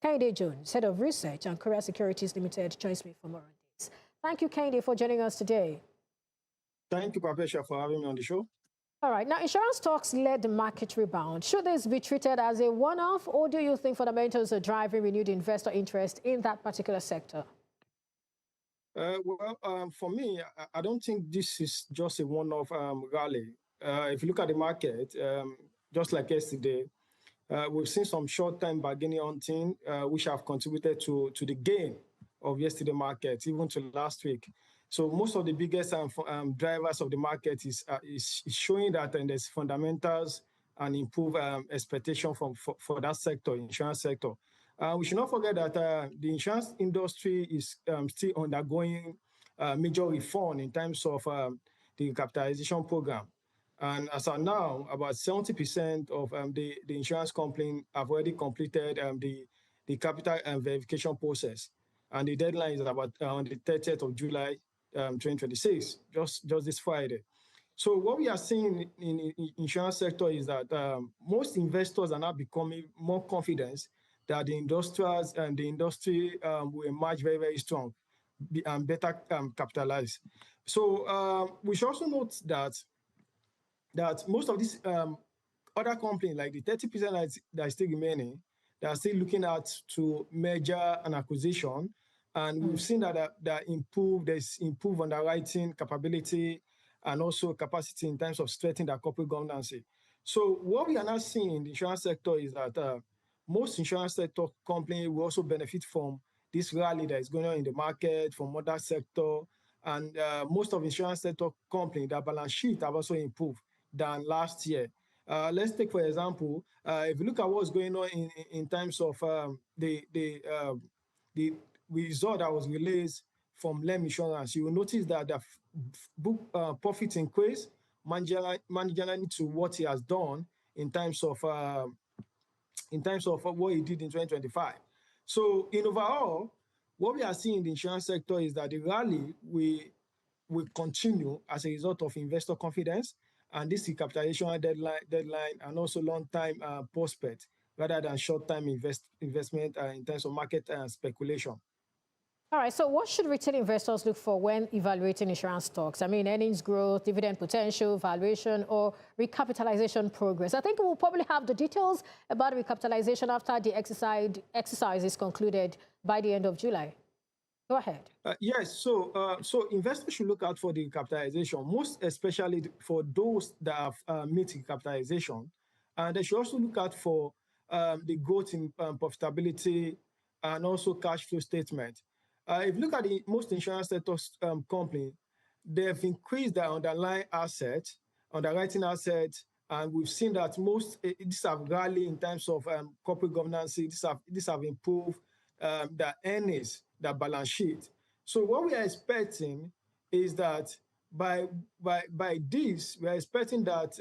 Kehinde Jones, Head of Research, Anchoria Securities Ltd, joins me for more on this. Thank you, Kehinde, for joining us today. Thank you, Professor, for having me on the show. All right. Now, insurance stocks led the market rebound. Should this be treated as a one-off, or do you think fundamentals are driving renewed investor interest in that particular sector? For me, I don't think this is just a one-off rally. If you look at the market, just like yesterday, we've seen some short-term bargaining hunting, which have contributed to the gain of yesterday market, even to last week. So most of the biggest drivers of the market is showing that there's fundamentals and improved expectation for that sector, insurance sector. We should not forget that the insurance industry is still undergoing major reform in terms of the capitalization program. And as of now, about 70% of the insurance company have already completed the capital verification process. And the deadline is about on the 30th of July, 2026, just this Friday. So what we are seeing in the insurance sector is that most investors are now becoming more confident that the industry will emerge very, very strong and better capitalized. So we should also note that most of these other companies, like the 30% that is still remaining, they are still looking at to merger and acquisition. And we've seen that there's improved underwriting capability and also capacity in terms of strengthening their corporate governance. So what we are now seeing in the insurance sector is that most insurance sector companies will also benefit from this rally that is going on in the market from other sector. And most of the insurance sector companies, their balance sheet have also improved than last year. Let's take, for example, if you look at what's going on in terms of the result that was released from LEM Insurance, you will notice that the book profit increase marginally to what he has done in terms of what he did in 2025. So in overall, what we are seeing in the insurance sector is that the rally will continue as a result of investor confidence, and this is capitalization deadline and also long-time prospect rather than short-term investment in terms of market speculation. All right, so what should retail investors look for when evaluating insurance stocks? I mean, earnings growth, dividend potential, valuation, or recapitalization progress? I think we'll probably have the details about recapitalization after the exercise is concluded by the end of July. Go ahead. Yes, so investors should look out for the capitalization, most especially for those that have met capitalization. And they should also look out for the growth in profitability and also cash flow statement. If you look at the most insurance sector company, they've increased their underlying assets, underwriting assets, and we've seen that most these have rallied in terms of corporate governance. These have improved their earnings, their balance sheet. So what we are expecting is that by this, we are expecting that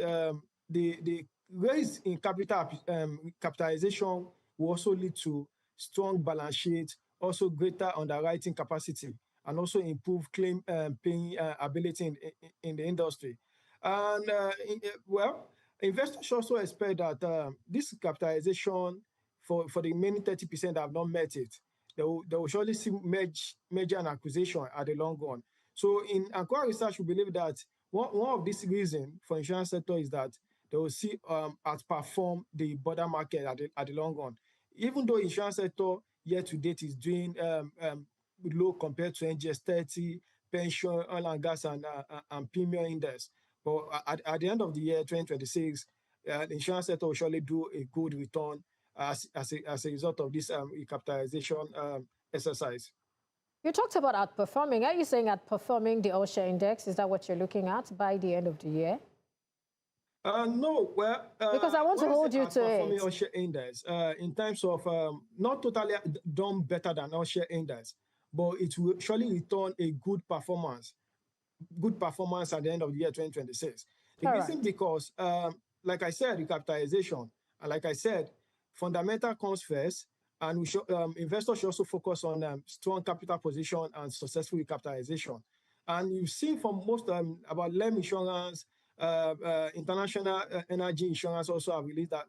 the raise in capitalization will also lead to strong balance sheet, also greater underwriting capacity, and also improve claim paying ability in the industry. And investors should also expect that this capitalization for the remaining 30% that have not met it, they will surely see merger and acquisition at the long run. So in Anchoria Research, we believe that one of these reasons for insurance sector is that they will see outperform the border market at the long run. Even though insurance sector year to date is doing low compared to NGX 30, pension, oil and gas, and premium index. But at the end of the year, 2026, the insurance sector will surely do a good return as a result of this recapitalization exercise. You talked about outperforming. Are you saying outperforming the all-share index? Is that what you're looking at by the end of the year? No, because I want to hold you to it. All-share index in terms of not totally done better than all-share index, but it will surely return a good performance at the end of the year 2026. The reason because, like I said, recapitalization, and like I said, fundamental comes first, and we should, investors should also focus on strong capital position and successful recapitalization. And you've seen from most about LEM Insurance, International Energy Insurance also have released that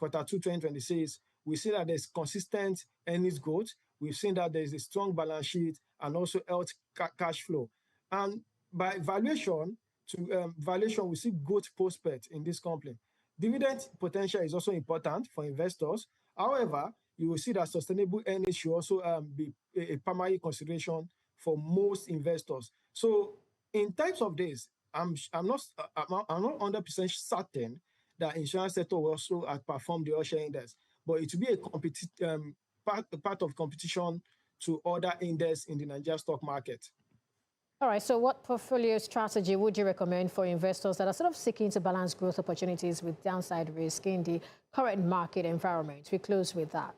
Q2 2026 we see that there's consistent earnings growth. We've seen that there's a strong balance sheet and also health cash flow. And by valuation, we see good prospects in this company. Dividend potential is also important for investors. However, you will see that sustainable earnings should also be a primary consideration for most investors. So in terms of this, I'm not 100% certain that insurance sector will also outperform the All-Share Index, but it will be a part of competition to other index in the Nigerian stock market. All right, so what portfolio strategy would you recommend for investors that are sort of seeking to balance growth opportunities with downside risk in the current market environment? We close with that.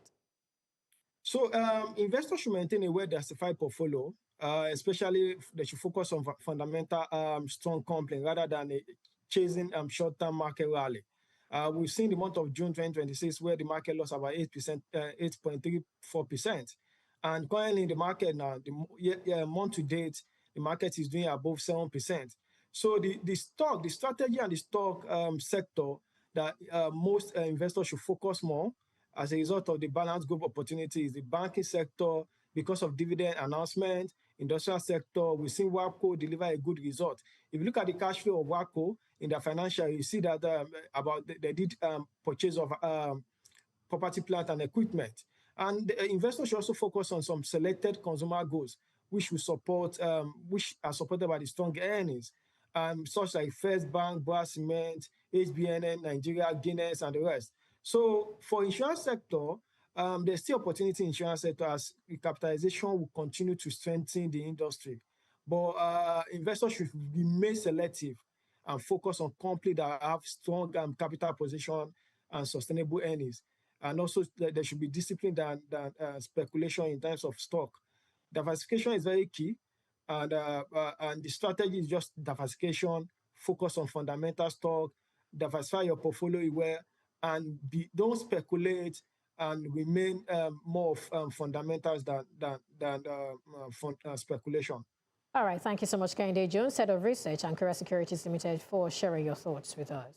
So investors should maintain a well-diversified portfolio, especially they should focus on fundamental strong company rather than chasing short-term market rally. We've seen the month of June 2026 where the market lost about 8%, 8.34%. And currently in the market now, the month to date, the market is doing above 7%. So the strategy and the stock sector that most investors should focus more as a result of the balanced growth opportunities, the banking sector, because of dividend announcement, industrial sector, we've seen WAPCO deliver a good result. If you look at the cash flow of WAPCO in their financial, you see that they did purchase of property, plant, and equipment. And the investors should also focus on some selected consumer goods, which are supported by the strong earnings, such like First Bank, Brass Cement, HBNN, Nigeria, Guinness, and the rest. So for insurance sector, there's still opportunity in insurance sector as recapitalization will continue to strengthen the industry. But investors should remain selective and focus on companies that have strong capital position and sustainable earnings. And also there should be discipline than speculation in terms of stock. Diversification is very key, and the strategy is just diversification, focus on fundamental stock, diversify your portfolio well, and don't speculate and remain more of fundamentals than speculation. All right, thank you so much, Kehinde Jones, Head of Research, Anchoria Securities Ltd, for sharing your thoughts with us.